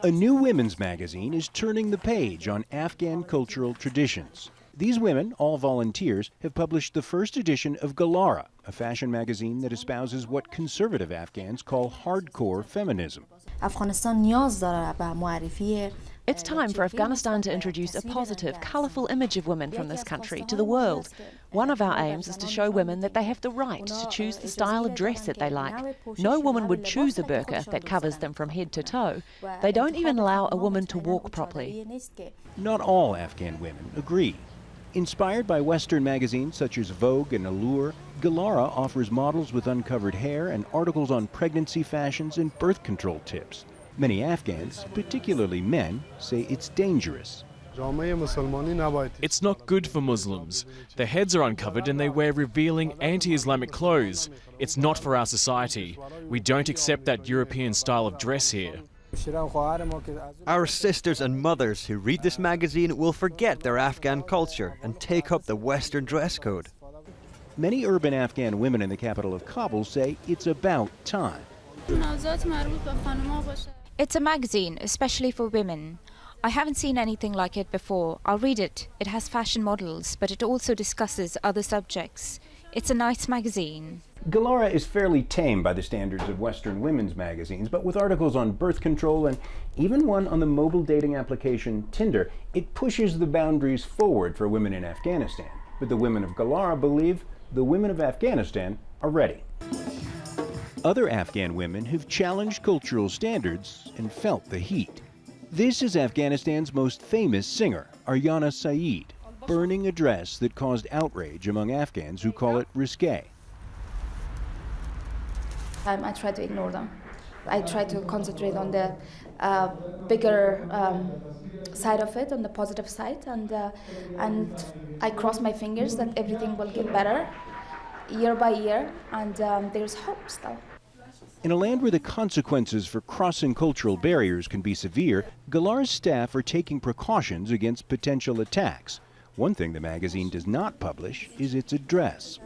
A new women's magazine is turning the page on Afghan cultural traditions. These women, all volunteers, have published the first edition of Galara, a fashion magazine that espouses what conservative Afghans call hardcore feminism. It's time for Afghanistan to introduce a positive, colourful image of women from this country to the world. One of our aims is to show women that they have the right to choose the style of dress that they like. No woman would choose a burqa that covers them from head to toe. They don't even allow a woman to walk properly. Not all Afghan women agree. Inspired by Western magazines such as Vogue and Allure, Galara offers models with uncovered hair and articles on pregnancy fashions and birth control tips. Many Afghans, particularly men, say it's dangerous. It's not good for Muslims. Their heads are uncovered and they wear revealing anti-Islamic clothes. It's not for our society. We don't accept that European style of dress here. Our sisters and mothers who read this magazine will forget their Afghan culture and take up the Western dress code. Many urban Afghan women in the capital of Kabul say it's about time. It's a magazine, especially for women. I haven't seen anything like it before. I'll read it. It has fashion models, but it also discusses other subjects. It's a nice magazine. Galara is fairly tame by the standards of Western women's magazines, but with articles on birth control and even one on the mobile dating application Tinder, it pushes the boundaries forward for women in Afghanistan. But the women of Galara believe the women of Afghanistan are ready. Other Afghan women have challenged cultural standards and felt the heat. This is Afghanistan's most famous singer, Aryana Saeed, burning a dress that caused outrage among Afghans who call it risque. I try to ignore them. I try to concentrate on the bigger side of it, on the positive side, and I cross my fingers that everything will get better year by year, and there's hope still. In a land where the consequences for crossing cultural barriers can be severe, Galara's staff are taking precautions against potential attacks. One thing the magazine does not publish is its address.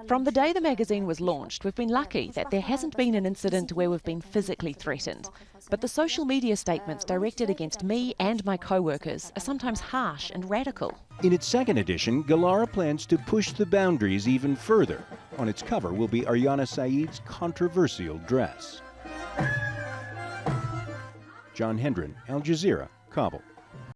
From the day the magazine was launched, we've been lucky that there hasn't been an incident where we've been physically threatened. But the social media statements directed against me and my co-workers are sometimes harsh and radical. In its second edition, Galara plans to push the boundaries even further. On its cover will be Aryana Saeed's controversial dress. John Hendren, Al Jazeera, Kabul.